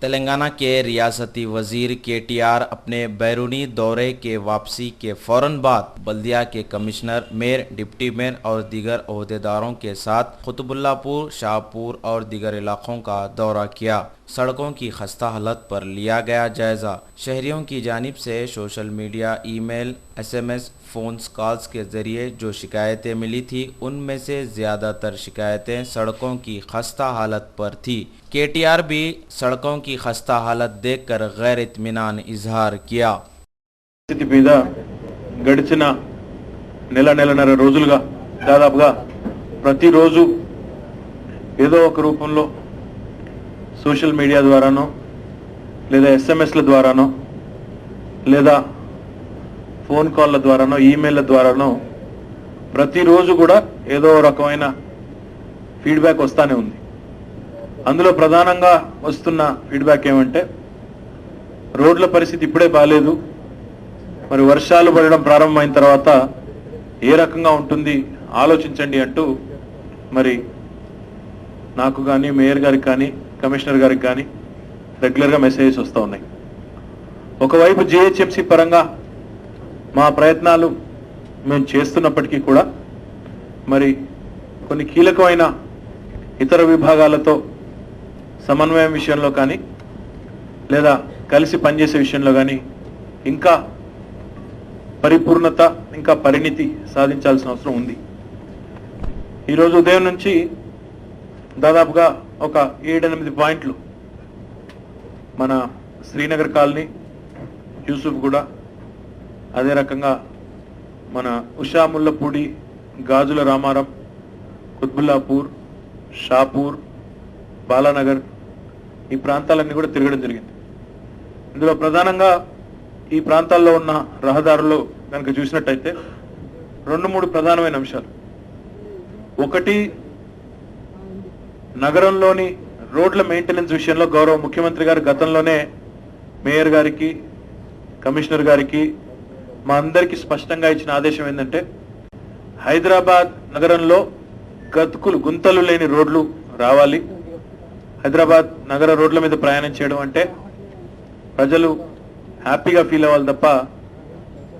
तेलंगाना के रियासती वजीर KTR अपने बैरूनी दौरे के वापसी के फौरन बाद बल्दिया के कमिश्नर, मेयर, डिप्टी मेयर और दीगर ओहदेदारों के साथ कुतुबुल्लापुर, शाहपुर और दीगर इलाकों का दौरा किया। सड़कों की खस्ता हालत पर लिया गया जायजा। शहरियों की जानिब से social media, email, SMS, phones calls के ज़रिए जो शिकायतें मिली थी उनमें से ज़्यादातर शिकायतें सड़कों की खस्ता हालत पर थी। KTR भी सड़कों की खस्ता हालत देखकर गैर इत्मीनान इजहार किया। గడిచిన నెలన్నర రోజులుగా దాదాపుగా ప్రతిరోజు ఏదో ఒక రూపంలో సోషల్ మీడియా ద్వారానో లేదా SMSల ద్వారానో లేదా ఫోన్ కాల్ల ద్వారానో ఈమెయిల్ల ద్వారానో ప్రతిరోజు కూడా ఏదో రకమైన ఫీడ్బ్యాక్ వస్తానే ఉంది. అందులో ప్రధానంగా వస్తున్న ఫీడ్బ్యాక్ ఏమంటే రోడ్ల పరిస్థితి ఇప్పుడే బాలేదు, మరి వర్షాలు పడడం ప్రారంభమైన తర్వాత ఏ రకంగా ఉంటుంది ఆలోచించండి అంటూ మరి నాకు కానీ, మేయర్ గారికి కానీ, కమిషనర్ గారికి కానీ రెగ్యులర్గా మెసేజెస్ వస్తూ ఉన్నాయి. ఒకవైపు GHMC పరంగా మా ప్రయత్నాలు మేము చేస్తున్నప్పటికీ కూడా మరి కొన్ని కీలకమైన ఇతర విభాగాలతో సమన్వయం విషయంలో కానీ లేదా కలిసి పనిచేసే విషయంలో కానీ ఇంకా పరిపూర్ణత, ఇంకా పరిణితి సాధించాల్సిన అవసరం ఉంది. ఈరోజు ఉదయం నుంచి దాదాపుగా ఒక 7-8 పాయింట్లు మన శ్రీనగర్ కాలనీ, యూసుఫ్ గూడ, అదే రకంగా మన ఉషా ముల్లపూడి, గాజుల రామారం, కుత్బుల్లాపూర్, షాపూర్, బాలానగర్ ఈ ప్రాంతాలన్నీ కూడా తిరగడం జరిగింది. ఇందులో ప్రధానంగా ఈ ప్రాంతాల్లో ఉన్న రహదారుల్లో కనుక చూసినట్టయితే 2-3 ప్రధానమైన అంశాలు. ఒకటి, నగరంలోని రోడ్ల మెయింటెనెన్స్ విషయంలో గౌరవ ముఖ్యమంత్రి గారు గతంలోనే మేయర్ గారికి, కమిషనర్ గారికి, మా అందరికీ స్పష్టంగా ఇచ్చిన ఆదేశం ఏంటంటే హైదరాబాద్ నగరంలో గుంతలు లేని రోడ్లు రావాలి. హైదరాబాద్ నగర రోడ్ల మీద ప్రయాణం చేయడం అంటే ప్రజలు హ్యాపీగా ఫీల్ అవ్వాలి తప్ప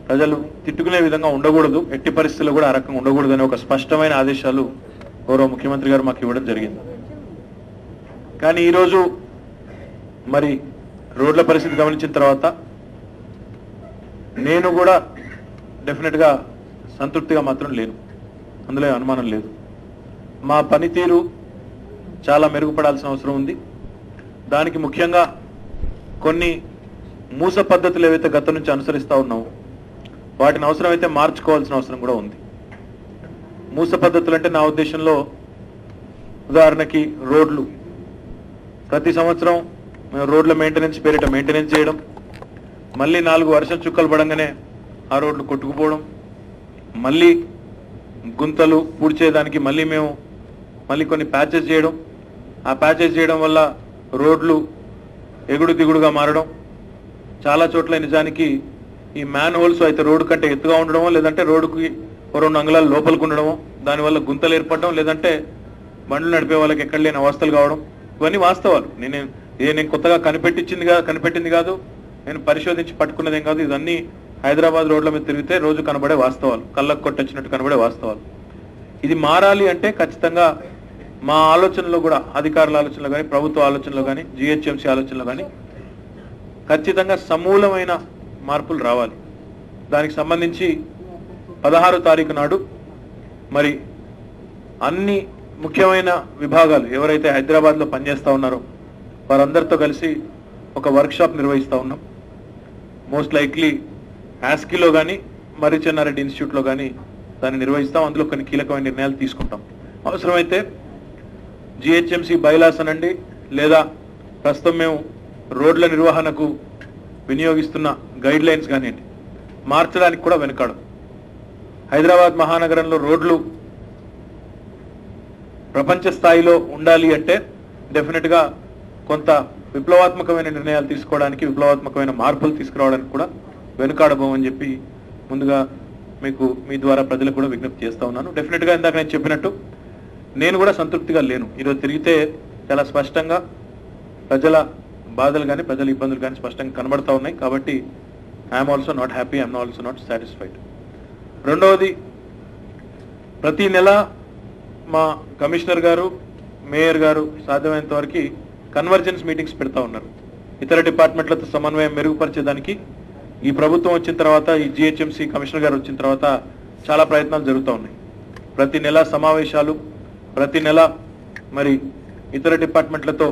ప్రజలు తిట్టుకునే విధంగా ఉండకూడదు, ఎట్టి పరిస్థితుల్లో కూడా ఆ రకంగా ఉండకూడదు అనే ఒక స్పష్టమైన ఆదేశాలు గౌరవ ముఖ్యమంత్రి గారు మాకు ఇవ్వడం జరిగింది. కానీ ఈరోజు మరి రోడ్ల పరిస్థితి గమనించిన తర్వాత నేను కూడా డెఫినెట్గా సంతృప్తిగా మాత్రం లేను, అందులో అనుమానం లేదు. మా పనితీరు చాలా మెరుగుపడాల్సిన అవసరం ఉంది. దానికి ముఖ్యంగా కొన్ని మూస పద్ధతులు ఏవైతే గతం నుంచి అనుసరిస్తూ ఉన్నామో వాటిని అవసరమైతే మార్చుకోవాల్సిన అవసరం కూడా ఉంది. మూస పద్ధతులు అంటే నా ఉద్దేశంలో ఉదాహరణకి రోడ్లు ప్రతి సంవత్సరం రోడ్ల మెయింటెనెన్స్ పేరిట మెయింటెనెన్స్ చేయడం, మళ్ళీ 4 వర్షం చుక్కలు పడంగానే ఆ రోడ్లు కొట్టుకుపోవడం, మళ్ళీ గుంతలు పూడ్చేదానికి మళ్ళీ కొన్ని ప్యాచెస్ చేయడం, ఆ ప్యాచెస్ చేయడం వల్ల రోడ్లు ఎగుడు దిగుడుగా మారడం, చాలా చోట్ల నిజానికి ఈ మ్యాన్ హోల్స్ అయితే రోడ్డు కంటే ఎత్తుగా ఉండడమో లేదంటే రోడ్డుకి 2 అంగుళాలు లోపలికి ఉండడమో, దానివల్ల గుంతలు ఏర్పడడం, లేదంటే బండ్లు నడిపే వాళ్ళకి ఎక్కడ లేని అవస్థలు కావడం, ఇవన్నీ వాస్తవాలు. నేను కొత్తగా కనిపెట్టింది కాదు, నేను పరిశోధించి పట్టుకున్నదేం కాదు. ఇవన్నీ హైదరాబాద్ రోడ్ల మీద తిరిగితే రోజు కనబడే వాస్తవాలు, కళ్ళకు కొట్టొచ్చినట్టు కనబడే వాస్తవాలు. ఇది మారాలి అంటే ఖచ్చితంగా మా ఆలోచనలో కూడా, అధికారుల ఆలోచనలో కానీ, ప్రభుత్వ ఆలోచనలో కానీ, GHMC ఆలోచనలో కానీ ఖచ్చితంగా సమూలమైన మార్పులు రావాలి. దానికి సంబంధించి 16వ తారీఖు నాడు మరి అన్ని ముఖ్యమైన విభాగాలు ఎవరైతే హైదరాబాద్లో పనిచేస్తూ ఉన్నారో వారందరితో కలిసి ఒక వర్క్షాప్ నిర్వహిస్తూ ఉన్నాం. మోస్ట్ లైక్లీ యాస్కీలో కానీ, మర్రి చెన్నారెడ్డి ఇన్స్టిట్యూట్లో కానీ దాన్ని నిర్వహిస్తాం. అందులో కొన్ని కీలకమైన నిర్ణయాలు తీసుకుంటాం. అవసరమైతే GHMC బైలాస్ అనండి, లేదా ప్రస్తుతం మేము రోడ్ల నిర్వహణకు వినియోగిస్తున్న గైడ్ లైన్స్ కానివ్వండి, మార్చడానికి కూడా వెనుకాడం. హైదరాబాద్ మహానగరంలో రోడ్లు ప్రపంచ స్థాయిలో ఉండాలి అంటే డెఫినెట్గా కొంత విప్లవాత్మకమైన నిర్ణయాలు తీసుకోవడానికి, విప్లవాత్మకమైన మార్పులు తీసుకురావడానికి కూడా వెనుకాడబోమని చెప్పి ముందుగా మీ ద్వారా ప్రజలకు కూడా విజ్ఞప్తి చేస్తా ఉన్నాను. డెఫినెట్గా ఇందాక నేను చెప్పినట్టు నేను కూడా సంతృప్తిగా లేను. ఈరోజు తిరిగితే చాలా స్పష్టంగా ప్రజల బాధలు కానీ ప్రజల ఇబ్బందులు కానీ స్పష్టంగా కనబడతా ఉన్నాయి. కాబట్టి I'm also not happy, I'm also not satisfied. రెండవది, ప్రతి నెల మా కమిషనర్ గారు, మేయర్ గారు సాధ్యమైనంత వరకు కన్వర్జెన్స్ మీటింగ్స్ పెడతా ఉన్నారు. ఇతర డిపార్ట్మెంట్లతో సమన్వయం మెరుగుపరిచేదానికి ఈ ప్రభుత్వం వచ్చిన తర్వాత, ఈ జిహెచ్ఎంసీ కమిషనర్ గారు వచ్చిన తర్వాత చాలా ప్రయత్నాలు జరుగుతూ ఉన్నాయి. ప్రతి నెల సమావేశాలు, ప్రతి నెల మరి ఇతర డిపార్ట్మెంట్లతో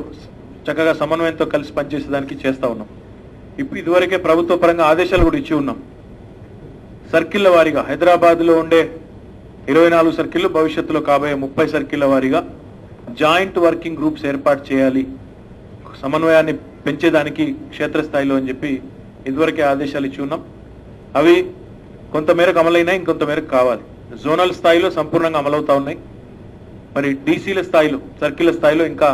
చక్కగా సమన్వయంతో కలిసి పనిచేసేదానికి చేస్తూ ఉన్నాం. ఇదివరకే ప్రభుత్వ పరంగా ఆదేశాలు కూడా ఇచ్చి ఉన్నాం. సర్కిళ్ల వారీగా హైదరాబాద్లో ఉండే 24 సర్కిళ్లు, భవిష్యత్తులో కాబోయే 30 సర్కిళ్ల వారీగా జాయింట్ వర్కింగ్ గ్రూప్స్ ఏర్పాటు చేయాలి, సమన్వయాన్ని పెంచేదానికి క్షేత్రస్థాయిలో అని చెప్పి ఇదివరకే ఆదేశాలు ఇచ్చి ఉన్నాం. అవి కొంతమేరకు అమలైనాయి, ఇంకొంతమేరకు కావాలి. జోనల్ స్థాయిలో సంపూర్ణంగా అమలవుతా ఉన్నాయి. మరి డీసీల స్థాయిలో, సర్కిళ్ల స్థాయిలో ఇంకా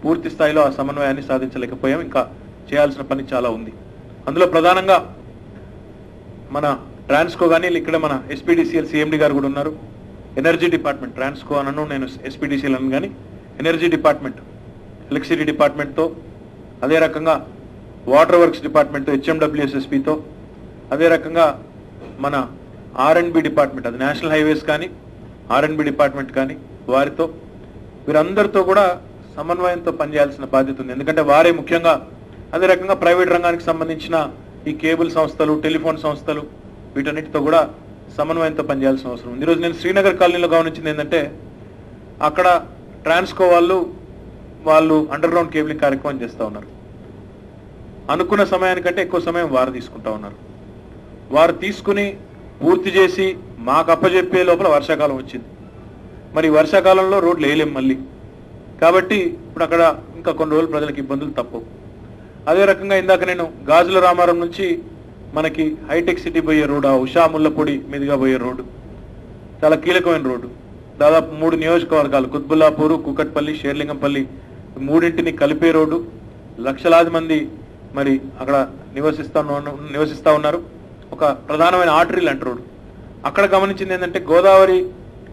పూర్తి స్థాయిలో ఆ సమన్వయాన్ని సాధించలేకపోయాం. ఇంకా చేయాల్సిన పని చాలా ఉంది. అందులో ప్రధానంగా మన ట్రాన్స్కో కానీ, ఇక్కడ మన ఎస్పీడీసీఎల్ సిఎండి గారు కూడా ఉన్నారు. ఎనర్జీ డిపార్ట్మెంట్, ట్రాన్స్కో అనను, నేను ఎస్పీడీసీఎల్ అను, కానీ ఎనర్జీ డిపార్ట్మెంట్, ఎలక్ట్రిసిటీ డిపార్ట్మెంట్తో, అదే రకంగా వాటర్ వర్క్స్ డిపార్ట్మెంట్తో, హెచ్ఎండబ్ల్యూఎస్ఎస్పీతో, అదే రకంగా మన ఆర్ఎండ్బి డిపార్ట్మెంట్, అది నేషనల్ హైవేస్ కానీ ఆర్ఎండ్బి డిపార్ట్మెంట్ కానీ, వారితో, వీరందరితో కూడా సమన్వయంతో పనిచేయాల్సిన బాధ్యత ఉంది. ఎందుకంటే వారే ముఖ్యంగా, అదే రకంగా ప్రైవేట్ రంగానికి సంబంధించిన ఈ కేబుల్ సంస్థలు, టెలిఫోన్ సంస్థలు, వీటన్నిటితో కూడా సమన్వయంతో పనిచేయాల్సిన అవసరం ఉంది. ఈరోజు నేను శ్రీనగర్ కాలనీలో గమనించింది ఏంటంటే, అక్కడ ట్రాన్స్కో వాళ్ళు అండర్ గ్రౌండ్ కేబులింగ్ కార్యక్రమం చేస్తూ ఉన్నారు. అనుకున్న సమయానికంటే ఎక్కువ సమయం వారు తీసుకుంటా ఉన్నారు. వారు తీసుకుని పూర్తి చేసి మాకు అప్పచెప్పే లోపల వర్షాకాలం వచ్చింది. మరి వర్షాకాలంలో రోడ్లు వేయలేం మళ్ళీ. కాబట్టి ఇప్పుడు అక్కడ ఇంకా కొన్ని రోజులు ప్రజలకు ఇబ్బందులు తప్పవు. అదే రకంగా ఇందాక నేను గాజుల రామారం నుంచి మనకి హైటెక్ సిటీ పోయే రోడ్డు, ఆ ఉషా ముల్లపొడి మీదుగా పోయే రోడ్డు చాలా కీలకమైన రోడ్డు. దాదాపు 3 నియోజకవర్గాలు, కుత్బుల్లాపూర్, కూకట్పల్లి, షేర్లింగంపల్లి, మూడింటిని కలిపే రోడ్డు. లక్షలాది మంది మరి అక్కడ నివసిస్తా ఉన్నారు. ఒక ప్రధానమైన ఆర్టరీ లాంటి రోడ్డు. అక్కడ గమనించింది ఏంటంటే, గోదావరి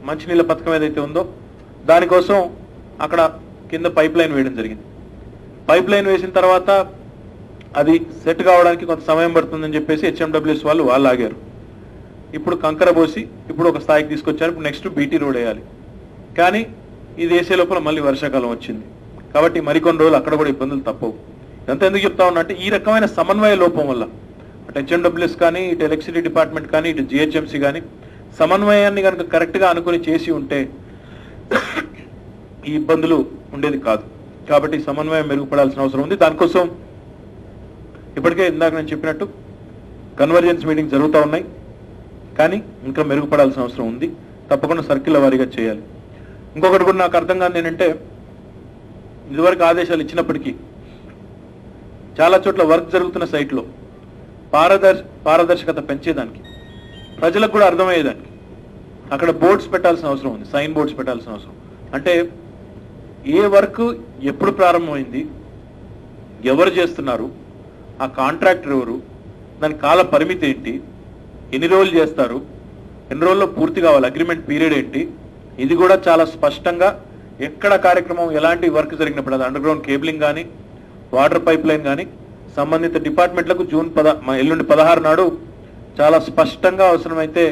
మంచినీళ్ళ పథకం ఏదైతే ఉందో దానికోసం అక్కడ కింద పైప్ లైన్ వేయడం జరిగింది. పైప్ లైన్ వేసిన తర్వాత అది సెట్ కావడానికి కొంత సమయం పడుతుందని చెప్పేసి హెచ్ఎండబ్ల్యూఎస్ వాళ్ళు ఆగారు. ఇప్పుడు కంకర పోసి ఇప్పుడు ఒక స్థాయికి తీసుకొచ్చారు. ఇప్పుడు నెక్స్ట్ బీటీ రోడ్ వేయాలి. కానీ ఇది వేసే లోపల మళ్ళీ వర్షాకాలం వచ్చింది. కాబట్టి మరికొన్ని రోజులు అక్కడ కూడా ఇబ్బందులు తప్పవు. ఇదంతా ఎందుకు చెప్తా ఉన్నా అంటే, ఈ రకమైన సమన్వయ లోపం వల్ల అటు హెచ్ఎండబ్ల్యూఎస్ కానీ, ఇటు ఎలక్ట్రిసిటీ డిపార్ట్మెంట్ కానీ, ఇటు జిహెచ్ఎంసీ కానీ సమన్వయాన్ని కనుక కరెక్ట్గా అనుకుని చేసి ఉంటే ఈ ఇబ్బందులు ఉండేది కాదు. కాబట్టి సమన్వయం మెరుగుపడాల్సిన అవసరం ఉంది. దానికోసం ఇప్పటికే ఇందాక నేను చెప్పినట్టు కన్వర్జెన్స్ మీటింగ్ జరుగుతూ ఉన్నాయి. కానీ ఇంకా మెరుగుపడాల్సిన అవసరం ఉంది. తప్పకుండా సర్కిల్ వారీగా చేయాలి. ఇంకొకటి కూడా నాకు అర్థం కాదు ఏంటంటే, ఇదివరకు ఆదేశాలు ఇచ్చినప్పటికీ చాలా చోట్ల వర్క్ జరుగుతున్న సైట్లో పారదర్శకత పెంచేదానికి, ప్రజలకు కూడా అర్థమయ్యేదానికి అక్కడ బోర్డ్స్ పెట్టాల్సిన అవసరం ఉంది, సైన్ బోర్డ్స్ పెట్టాల్సిన అవసరం. అంటే ఏ వర్క్ ఎప్పుడు ప్రారంభమైంది, ఎవరు చేస్తున్నారు, ఆ కాంట్రాక్టర్ ఎవరు, దాని కాల పరిమితి ఏంటి, ఎన్ని రోజులు చేస్తారు, ఎన్ని రోజుల్లో పూర్తి కావాలి, అగ్రిమెంట్ పీరియడ్ ఏంటి, ఇది కూడా చాలా స్పష్టంగా ఎక్కడ కార్యక్రమం ఎలాంటి వర్క్ జరిగినప్పుడు, అది అండర్ గ్రౌండ్ కేబులింగ్ కానీ, వాటర్ పైప్ లైన్ కానీ, సంబంధిత డిపార్ట్మెంట్లకు ఎల్లుండి 16 నాడు చాలా స్పష్టంగా అవసరమైతే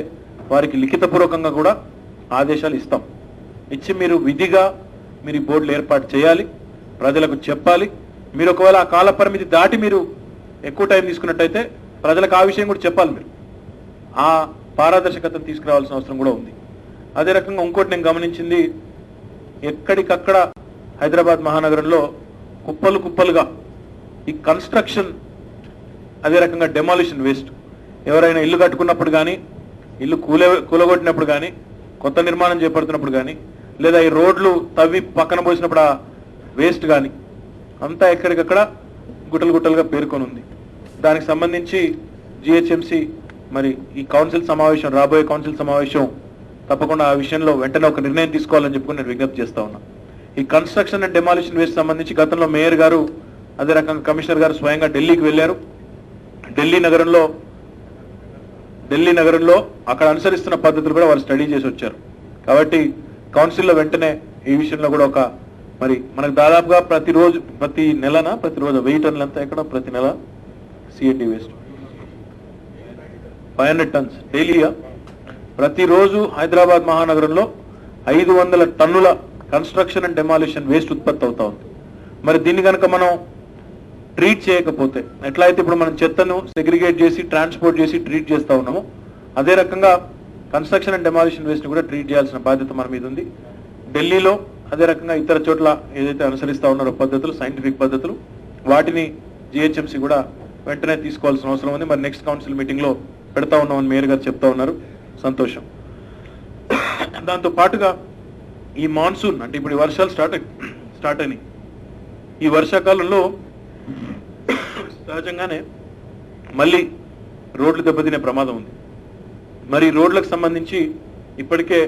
వారికి లిఖితపూర్వకంగా కూడా ఆదేశాలు ఇస్తాం. ఇచ్చి మీరు విధిగా మీరు ఈ బోర్డులు ఏర్పాటు చేయాలి, ప్రజలకు చెప్పాలి. మీరు ఒకవేళ ఆ కాల పరిమితి దాటి మీరు ఎక్కువ టైం తీసుకున్నట్టయితే ప్రజలకు ఆ విషయం కూడా చెప్పాలి. మీరు ఆ పారదర్శకతను తీసుకురావాల్సిన అవసరం కూడా ఉంది. అదే రకంగా ఇంకోటి నేను గమనించింది, ఎక్కడికక్కడ హైదరాబాద్ మహానగరంలో కుప్పలుగా ఈ కన్స్ట్రక్షన్, అదే రకంగా డెమాలిషన్ వేస్ట్, ఎవరైనా ఇల్లు కట్టుకున్నప్పుడు కానీ, ఇల్లు కూలగొట్టినప్పుడు కానీ, కొత్త నిర్మాణం చేపడుతున్నప్పుడు కానీ, లేదా ఈ రోడ్లు తవ్వి పక్కన పోసినప్పుడు ఆ వేస్ట్ కానీ అంతా ఎక్కడికక్కడ గుట్టలుగా పేర్కొని ఉంది. దానికి సంబంధించి జిహెచ్ఎంసీ మరి ఈ కౌన్సిల్ సమావేశం, రాబోయే కౌన్సిల్ సమావేశం తప్పకుండా ఆ విషయంలో వెంటనే ఒక నిర్ణయం తీసుకోవాలని చెప్పుకుని నేను విజ్ఞప్తి చేస్తా ఉన్నా. ఈ కన్స్ట్రక్షన్ అండ్ డెమాలిషన్ వేస్ట్ సంబంధించి గతంలో మేయర్ గారు, అదే రకంగా కమిషనర్ గారు స్వయంగా ఢిల్లీకి వెళ్ళారు. ఢిల్లీ నగరంలో అక్కడ అనుసరిస్తున్న పద్ధతులు కూడా వాళ్ళు స్టడీ చేసి వచ్చారు. కాబట్టి కౌన్సిల్లో వెంటనే ఈ విషయంలో కూడా ఒక మరి మనకు దాదాపుగా ప్రతిరోజు ప్రతి నెలనా ప్రతిరోజు 1000 టన్నులంతా ఎక్కడ ప్రతి నెల సిఎండి వేస్ట్ 500 టన్స్ డైలీగా ప్రతిరోజు హైదరాబాద్ మహానగరంలో 500 టన్నుల కన్స్ట్రక్షన్ అండ్ డెమాలిషన్ వేస్ట్ ఉత్పత్తి అవుతా ఉంది. మరి దీన్ని కనుక మనం ట్రీట్ చేయకపోతే ఎట్లా అయితే ఇప్పుడు మనం చెత్తను సెగ్రిగేట్ చేసి ట్రాన్స్పోర్ట్ చేసి ట్రీట్ చేస్తూ ఉన్నామో అదే రకంగా కన్స్ట్రక్షన్ అండ్ డెమాలిషన్ వేస్ట్ కూడా ట్రీట్ చేయాల్సిన బాధ్యత మన మీద ఉంది. ఢిల్లీలో అదే రకంగా ఇతర చోట్ల ఏదైతే అనుసరిస్తూ ఉన్నారో పద్ధతులు సైంటిఫిక్ పద్ధతులు వాటిని జిహెచ్ఎంసీ కూడా వెంటనే తీసుకోవాల్సిన అవసరం ఉంది. మరి నెక్స్ట్ కౌన్సిల్ మీటింగ్ లో పెడతా ఉన్నామని మేయర్ గారు చెప్తా ఉన్నారు, సంతోషం. దాంతో పాటుగా ఈ మాన్సూన్ అంటే ఇప్పుడు వర్షాలు స్టార్ట్ అయినాయి. ఈ వర్షాకాలంలో సహజంగానే మళ్ళీ రోడ్లు దెబ్బతినే ప్రమాదం ఉంది. మరి రోడ్లకు సంబంధించి ఇప్పటికే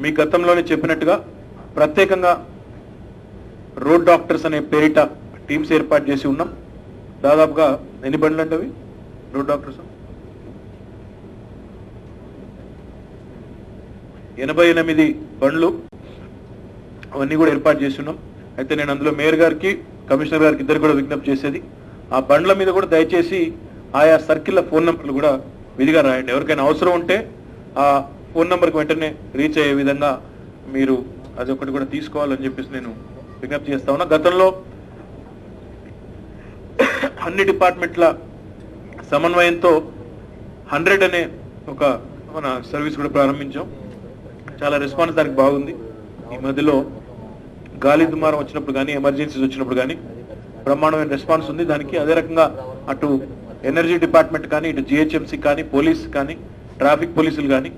మీ గతంలోనే చెప్పినట్టుగా ప్రత్యేకంగా రోడ్ డాక్టర్స్ అనే పేరిట టీమ్స్ ఏర్పాటు చేసి ఉన్నాం. దాదాపుగా ఎన్ని బండ్లు అంటే అవి రోడ్ డాక్టర్స్ 88 బండ్లు అవన్నీ కూడా ఏర్పాటు చేసి ఉన్నాం. అయితే నేను అందులో మేయర్ గారికి కమిషనర్ గారికి ఇద్దరు కూడా విజ్ఞప్తి చేసేది ఆ బండ్ల మీద కూడా దయచేసి ఆయా సర్కిల్ల ఫోన్ నెంబర్లు కూడా విధిగా రాయండి. ఎవరికైనా అవసరం ఉంటే ఆ ఫోన్ నెంబర్కి వెంటనే రీచ్ అయ్యే విధంగా మీరు అది ఒకటి కూడా తీసుకోవాలని చెప్పేసి నేను విజ్ఞప్తి చేస్తా ఉన్నా. గతంలో అన్ని డిపార్ట్మెంట్ల సమన్వయంతో 100 అనే ఒక మన సర్వీస్ కూడా ప్రారంభించాం. చాలా రెస్పాన్స్ దానికి బాగుంది. ఈ మధ్యలో గాలి దుమారం వచ్చినప్పుడు కానీ ఎమర్జెన్సీస్ వచ్చినప్పుడు కానీ బ్రహ్మాండమైన రెస్పాన్స్ ఉంది దానికి. అదే రకంగా అటు ఎనర్జీ డిపార్ట్మెంట్ కానీ ఇటు జిహెచ్ఎంసీ కానీ పోలీస్ కానీ ట్రాఫిక్ పోలీసులు కానీ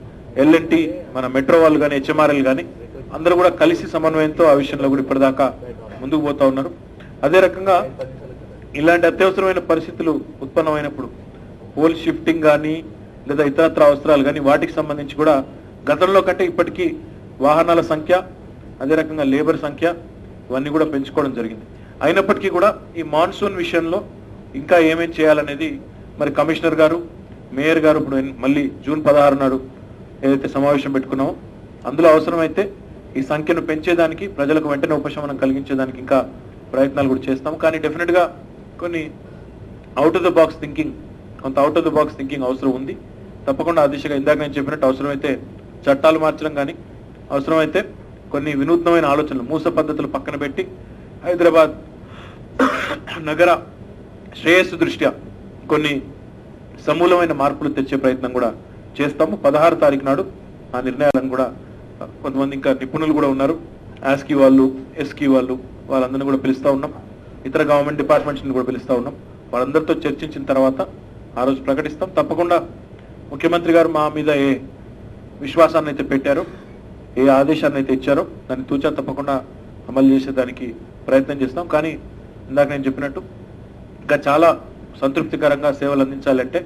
ఎల్ఎన్టీ మన మెట్రో వాళ్ళు కానీ హెచ్ఎంఆర్ఎల్ కానీ అందరూ కూడా కలిసి సమన్వయంతో ఆ విషయంలో కూడా ఇప్పటిదాకా ముందుకు పోతా ఉన్నారు. అదే రకంగా ఇలాంటి అత్యవసరమైన పరిస్థితులు ఉత్పన్నమైనప్పుడు పోల్ షిఫ్టింగ్ కానీ లేదా ఇతరత్ర అవసరాలు కానీ వాటికి సంబంధించి కూడా గతంలో కంటే ఇప్పటికీ వాహనాల సంఖ్య అదే రకంగా లేబర్ సంఖ్య ఇవన్నీ కూడా పెంచుకోవడం జరిగింది. అయినప్పటికీ కూడా ఈ మాన్సూన్ విషయంలో ఇంకా ఏమేం చేయాలనేది మరి కమిషనర్ గారు మేయర్ గారు ఇప్పుడు మళ్ళీ జూన్ 16 నాడు ఏదైతే సమావేశం పెట్టుకున్నామో అందులో అవసరమైతే ఈ సంఖ్యను పెంచేదానికి ప్రజలకు వెంటనే ఉపశమనం కలిగించేదానికి ఇంకా ప్రయత్నాలు కూడా చేస్తాం. కానీ డెఫినెట్గా కొన్ని out of the box thinking కొంత out of the box thinking అవసరం ఉంది. తప్పకుండా ఆ దిశగా ఇందాక నేను చెప్పినట్టు అవసరమైతే చట్టాలు మార్చడం కానీ అవసరమైతే కొన్ని వినూత్నమైన ఆలోచనలు మూస పద్ధతులు పక్కన పెట్టి హైదరాబాద్ నగర శ్రేయస్సు దృష్ట్యా కొన్ని సమూలమైన మార్పులు తెచ్చే ప్రయత్నం కూడా చేస్తాము. 16 తారీఖు నాడు ఆ నిర్ణయాలను కూడా కొంతమంది ఇంకా నిపుణులు కూడా ఉన్నారు, ఆస్కీ వాళ్ళు ఎస్కీ వాళ్ళందరినీ కూడా పిలుస్తూ ఉన్నాం. ఇతర గవర్నమెంట్ డిపార్ట్మెంట్స్ని కూడా పిలుస్తూ ఉన్నాం. వాళ్ళందరితో చర్చించిన తర్వాత ఆ రోజు ప్రకటిస్తాం. తప్పకుండా ముఖ్యమంత్రి గారు మా మీద ఏ విశ్వాసాన్ని అయితే పెట్టారో ఏ ఆదేశాన్ని అయితే ఇచ్చారో దాన్ని తూచా తప్పకుండా అమలు చేసేదానికి ప్రయత్నం చేస్తాం. కానీ ఇందాక నేను చెప్పినట్టు ఇంకా చాలా సంతృప్తికరంగా సేవలు అందించాలంటే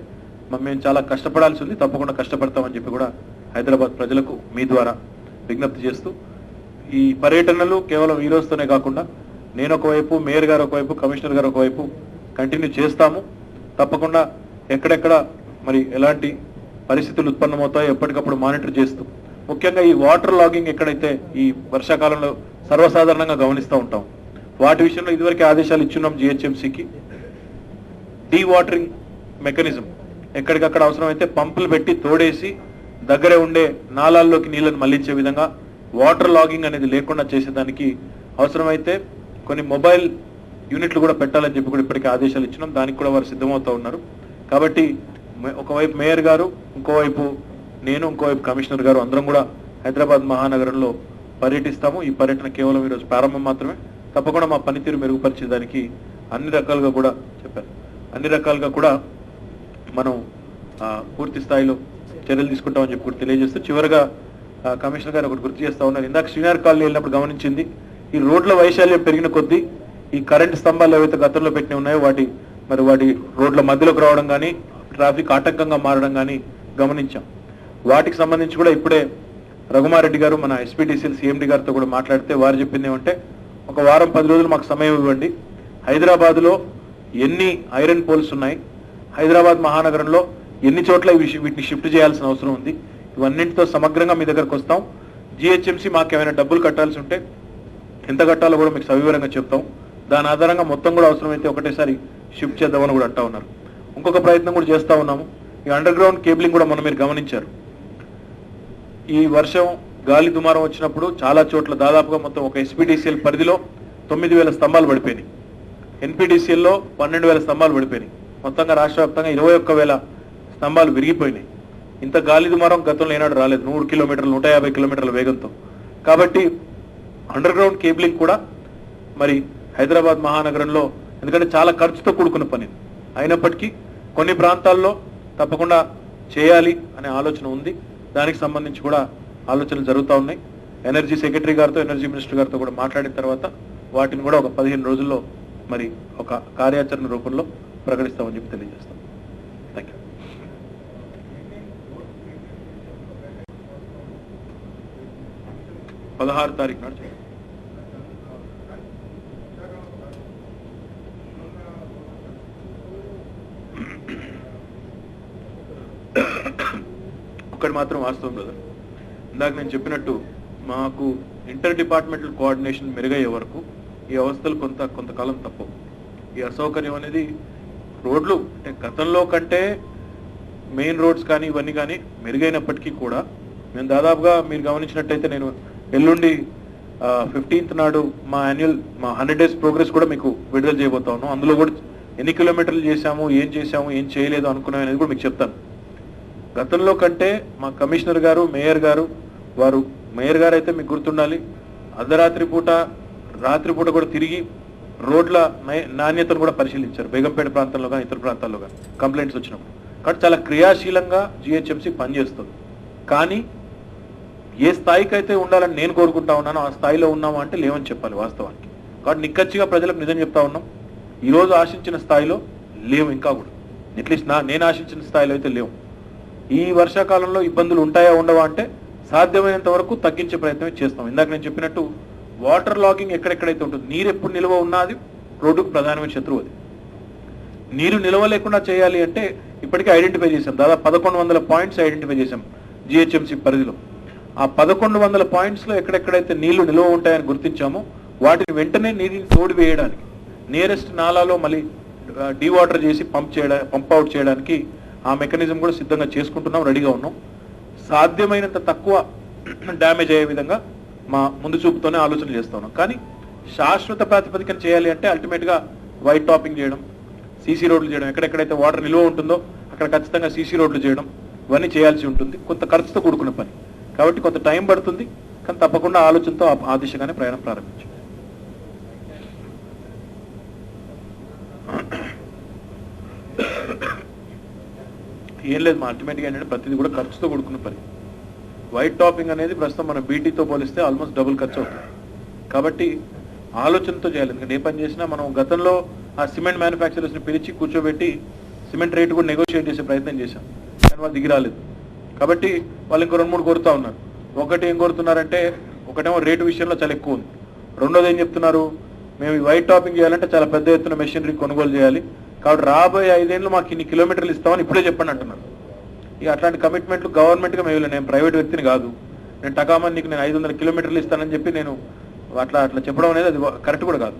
మేము చాలా కష్టపడాల్సి ఉంది. తప్పకుండా కష్టపడతామని చెప్పి కూడా హైదరాబాద్ ప్రజలకు మీ ద్వారా విజ్ఞప్తి చేస్తూ ఈ పర్యటనలు కేవలం ఈ రోజుతోనే కాకుండా నేను ఒకవైపు మేయర్ గారు ఒకవైపు కమిషనర్ గారు ఒకవైపు కంటిన్యూ చేస్తాము. తప్పకుండా ఎక్కడెక్కడ మరి ఎలాంటి పరిస్థితులు ఉత్పన్నమవుతాయో ఎప్పటికప్పుడు మానిటర్ చేస్తూ ముఖ్యంగా ఈ వాటర్ లాగింగ్ ఎక్కడైతే ఈ వర్షాకాలంలో సర్వసాధారణంగా గమనిస్తూ ఉంటాం వాటి విషయంలో ఇదివరకే ఆదేశాలు ఇచ్చున్నాం జిహెచ్ఎంసీకి. డీ వాటరింగ్ మెకానిజం ఎక్కడికక్కడ అవసరమైతే పంపులు పెట్టి తోడేసి దగ్గరే ఉండే నాలాల్లోకి నీళ్లను మళ్లించే విధంగా వాటర్ లాగింగ్ అనేది లేకుండా చేసేదానికి అవసరమైతే కొన్ని మొబైల్ యూనిట్లు కూడా పెట్టాలని చెప్పి కూడా ఇప్పటికే ఆదేశాలు ఇచ్చినాం. దానికి కూడా వారు సిద్ధమవుతూ ఉన్నారు. కాబట్టి ఒకవైపు మేయర్ గారు ఇంకోవైపు నేను ఇంకోవైపు కమిషనర్ గారు అందరం కూడా హైదరాబాద్ మహానగరంలో పర్యటిస్తాము. ఈ పర్యటన కేవలం ఈరోజు ప్రారంభం మాత్రమే. తప్పకుండా మా పనితీరు మెరుగుపరిచేదానికి అన్ని రకాలుగా కూడా మనం పూర్తి స్థాయిలో చర్యలు తీసుకుంటామని చెప్పి కూడా తెలియజేస్తూ చివరిగా కమిషనర్ గారు ఒకటి గుర్తు చేస్తా ఉన్నారు. ఇందాక శ్రీనగర్ కాలనీ వెళ్ళినప్పుడు గమనించింది ఈ రోడ్ల వైశాల్యం పెరిగిన కొద్దీ ఈ కరెంటు స్తంభాలు ఏవైతే గతంలో పెట్టిన ఉన్నాయో వాటి రోడ్ల మధ్యలోకి రావడం కానీ ట్రాఫిక్ ఆటంకంగా మారడం కానీ గమనించాం. వాటికి సంబంధించి కూడా ఇప్పుడే రఘుమారెడ్డి గారు మన ఎస్పీటీసీఎల్ సిఎండి గారితో కూడా మాట్లాడితే వారు చెప్పింది ఏమంటే ఒక వారం 10 రోజులు మాకు సమయం ఇవ్వండి. హైదరాబాద్లో ఎన్ని ఐరన్ పోల్స్ ఉన్నాయి, హైదరాబాద్ మహానగరంలో ఎన్ని చోట్ల వీటిని షిఫ్ట్ చేయాల్సిన అవసరం ఉంది, ఇవన్నింటితో సమగ్రంగా మీ దగ్గరకు వస్తాం. జిహెచ్ఎంసీ మాకు ఏమైనా డబ్బులు కట్టాల్సి ఉంటే ఎంత కట్టాలో కూడా మీకు సవివరంగా చెప్తాం. దాని ఆధారంగా మొత్తం కూడా అవసరమైతే ఒకటేసారి షిఫ్ట్ చేద్దామని కూడా అంటా ఉన్నారు. ఇంకొక ప్రయత్నం కూడా చేస్తూ ఉన్నాము. ఈ అండర్ గ్రౌండ్ కేబులింగ్ కూడా మీరు గమనించారు. ఈ వర్షం గాలి దుమారం వచ్చినప్పుడు చాలా చోట్ల దాదాపుగా మొత్తం ఒక ఎస్పీడీసీఎల్ పరిధిలో 9,000 స్తంభాలు పడిపోయినాయి. ఎన్పీడీసీఎల్లో 12,000 స్తంభాలు పడిపోయినాయి. మొత్తంగా రాష్ట్ర వ్యాప్తంగా 21,000 స్తంభాలు విరిగిపోయినాయి. ఇంత గాలి దుమారం గతంలో ఏనాడు రాలేదు, 100 కిలోమీటర్లు 150 కిలోమీటర్ల వేగంతో. కాబట్టి అండర్ గ్రౌండ్ కేబులింగ్ కూడా మరి హైదరాబాద్ మహానగరంలో, ఎందుకంటే చాలా ఖర్చుతో కూడుకున్న పని అయినప్పటికీ కొన్ని ప్రాంతాల్లో తప్పకుండా చేయాలి అనే ఆలోచన ఉంది. దానికి సంబంధించి కూడా ఆలోచనలు జరుగుతూ ఉన్నాయి. ఎనర్జీ సెక్రటరీ గారితో, ఎనర్జీ మినిస్టర్ గారితో కూడా మాట్లాడిన తర్వాత వాటిని కూడా ఒక 15 రోజుల్లో మరి ఒక కార్యాచరణ రూపంలో ప్రకటిస్తామని చెప్పి తెలియజేస్తాం. Thank you. పదహారు తారీఖు నాడు ఒక్కటి మాత్రం వాస్తవం బ్రదర్, ఇందాక నేను చెప్పినట్టు మాకు ఇంటర్ డిపార్ట్మెంటల్ కోఆర్డినేషన్ మెరుగయ్యే వరకు ఈ అవస్థలు కొంతకాలం తప్పవు. ఈ అసౌకర్యం అనేది రోడ్లు అంటే గతంలో కంటే మెయిన్ రోడ్స్ కానీ ఇవన్నీ కానీ మెరుగైనప్పటికీ కూడా మేము దాదాపుగా మీరు గమనించినట్టయితే నేను ఎల్లుండి 15th నాడు మా 100 days ప్రోగ్రెస్ కూడా మీకు విడుదల చేయబోతా ఉన్నాం. అందులో కూడా ఎన్ని కిలోమీటర్లు చేశాము, ఏం చేయలేదు అనుకున్నాం అనేది కూడా మీకు చెప్తాను. గతంలో కంటే మా కమిషనర్ గారు, మేయర్ గారు, మేయర్ గారు అయితే మీకు గుర్తుండాలి, అర్ధరాత్రి పూట రాత్రిపూట కూడా తిరిగి రోడ్ల నాణ్యతను కూడా పరిశీలించారు. బేగంపేట ప్రాంతంలో కానీ ఇతర ప్రాంతాల్లో కానీ కంప్లైంట్స్ వచ్చినప్పుడు. కాబట్టి చాలా క్రియాశీలంగా జిహెచ్ఎంసీ పనిచేస్తుంది. కానీ ఏ స్థాయికి అయితే ఉండాలని నేను కోరుకుంటా ఉన్నానో ఆ స్థాయిలో ఉన్నామా అంటే లేవని చెప్పాలి వాస్తవానికి. కాబట్టి నిక్కచ్చిగా ప్రజలకు నిజం చెప్తా ఉన్నాం, ఈరోజు ఆశించిన స్థాయిలో లేవు. ఇంకా కూడా అట్లీస్ట్ నేను ఆశించిన స్థాయిలో అయితే లేవు. ఈ వర్షాకాలంలో ఇబ్బందులు ఉంటాయా ఉండవా అంటే సాధ్యమైనంత వరకు తగ్గించే ప్రయత్నం చేస్తాం. ఇందాక నేను చెప్పినట్టు వాటర్ లాగింగ్ ఎక్కడెక్కడైతే ఉంటుంది, నీరు ఎప్పుడు నిల్వ ఉన్నది రోడ్డుకు ప్రధానమైన శత్రువు. అది నీరు నిల్వ లేకుండా చేయాలి అంటే ఇప్పటికే ఐడెంటిఫై చేశాం, దాదాపు 1100 పాయింట్స్ ఐడెంటిఫై చేశాం జిహెచ్ఎంసీ పరిధిలో. ఆ 1100 పాయింట్స్లో ఎక్కడెక్కడైతే నీళ్లు నిల్వ ఉంటాయని గుర్తించామో వాటిని వెంటనే నీటిని తోడి వేయడానికి, నియరెస్ట్ నాలాలో మళ్ళీ డీవాటర్ చేసి పంప్ అవుట్ చేయడానికి ఆ మెకానిజం కూడా సిద్ధంగా చేసుకుంటున్నాం, రెడీగా ఉన్నాం. సాధ్యమైనంత తక్కువ డ్యామేజ్ అయ్యే విధంగా మా ముందు చూపుతోనే ఆలోచన చేస్తా ఉన్నాం. కానీ శాశ్వత ప్రాతిపదికన చేయాలి అంటే అల్టిమేట్గా వైట్ టాపింగ్ చేయడం, సీసీ రోడ్లు చేయడం, ఎక్కడెక్కడైతే వాటర్ నిల్వ ఉంటుందో అక్కడ ఖచ్చితంగా సీసీ రోడ్లు చేయడం, ఇవన్నీ చేయాల్సి ఉంటుంది. కొంత ఖర్చుతో కూడుకున్న పని కాబట్టి కొంత టైం పడుతుంది. కానీ తప్పకుండా ఆలోచనతో ఆ దిశగానే ప్రయాణం ప్రారంభించాం. ఏం లేదు, మా అల్టిమేట్గా ఏంటంటే ప్రతిదీ కూడా ఖర్చుతో కూడుకున్న పని. వైట్ టాపింగ్ అనేది ప్రస్తుతం మన బీటీతో పోలిస్తే ఆల్మోస్ట్ డబుల్ ఖర్చు అవుతుంది. కాబట్టి ఆలోచనతో చేయాలి. ఎందుకంటే ఏ పని చేసినా మనం గతంలో ఆ సిమెంట్ మ్యానుఫ్యాక్చరర్స్ని పిలిచి కూర్చోబెట్టి సిమెంట్ రేటు కూడా నెగోషియేట్ చేసే ప్రయత్నం చేశాం, కానీ వాళ్ళు దిగి రాలేదు. కాబట్టి వాళ్ళు ఇంకో 2-3 కోరుతా ఉన్నారు. ఒకటి ఏం కోరుతున్నారంటే, ఒకటేమో రేటు విషయంలో చాలా ఎక్కువ ఉంది, రెండోది ఏం చెప్తున్నారు, మేము ఈ వైట్ టాపింగ్ చేయాలంటే చాలా పెద్ద ఎత్తున మెషినరీ కొనుగోలు చేయాలి, కాబట్టి రాబోయే 5 ఏళ్ళు మాకు ఇన్ని కిలోమీటర్లు ఇస్తామని ఇప్పుడే చెప్పండి అంటున్నారు. ఇక అట్లాంటి కమిట్మెంట్లు గవర్నమెంట్గా మేము, నేను ప్రైవేట్ వ్యక్తిని కాదు, నేను టకామని నీకు నేను 500 కిలోమీటర్లు ఇస్తానని చెప్పి నేను అట్లా చెప్పడం అనేది అది కరెక్ట్ కూడా కాదు.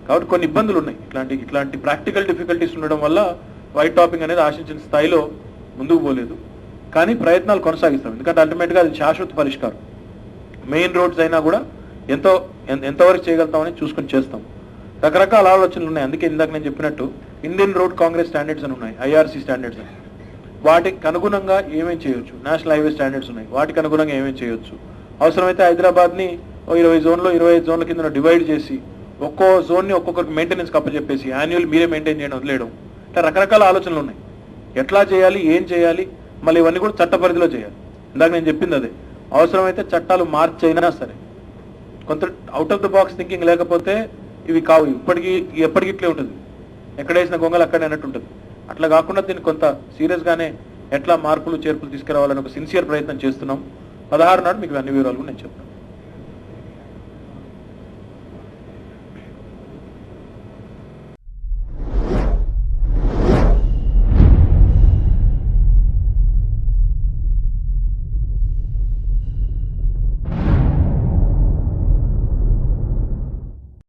కాబట్టి కొన్ని ఇబ్బందులు ఉన్నాయి. ఇట్లాంటి ప్రాక్టికల్ డిఫికల్టీస్ ఉండడం వల్ల వైట్ టాపింగ్ అనేది ఆశించిన స్థాయిలో ముందుకు పోలేదు. కానీ ప్రయత్నాలు కొనసాగిస్తాం, ఎందుకంటే అల్టిమేట్గా అది శాశ్వత పరిష్కారం. మెయిన్ రోడ్స్ అయినా కూడా ఎంతవరకు చేయగలుగుతామని చూసుకొని చేస్తాం. రకరకాల ఆలోచనలు ఉన్నాయి. అందుకే ఇందాక నేను చెప్పినట్టు ఇండియన్ రోడ్ కాంగ్రెస్ స్టాండర్డ్స్ అని ఉన్నాయి, ఐఆర్సీ స్టాండర్డ్స్ అని. వాటికి అనుగుణంగా ఏమేమి చేయొచ్చు, నేషనల్ హైవే స్టాండర్డ్స్ ఉన్నాయి, వాటికి అనుగుణంగా ఏమేమి చేయొచ్చు. అవసరమైతే హైదరాబాద్ని 20 జోన్లో 25 జోన్ల కింద డివైడ్ చేసి ఒక్కో జోన్ని ఒక్కొక్కరికి మెయింటెనెన్స్ కప్పచెప్పేసి యాన్యువల్ మీరే మెయింటైన్ చేయడం వదిలేయడం, ఇట్లా రకరకాల ఆలోచనలు ఉన్నాయి. ఎట్లా చేయాలి, ఏం చేయాలి, మళ్ళీ ఇవన్నీ కూడా చట్ట పరిధిలో చేయాలి. ఇందాక నేను చెప్పింది అదే, అవసరమైతే చట్టాలు మార్చైనా సరే, కొంత out of the box thinking లేకపోతే ఇవి కావు. ఎప్పటికీ ఇట్లే ఉంటుంది, ఎక్కడ వేసిన గొంగలు అక్కడే అన్నట్టు ఉంటుంది. అట్లా కాకుండా దీన్ని కొంత సీరియస్గానే ఎట్లా మార్పులు చేర్పులు తీసుకురావాలని ఒక సిన్సియర్ ప్రయత్నం చేస్తున్నాం. 16 నాడు మీకు అన్ని వివరాలు నేను చెప్తాను.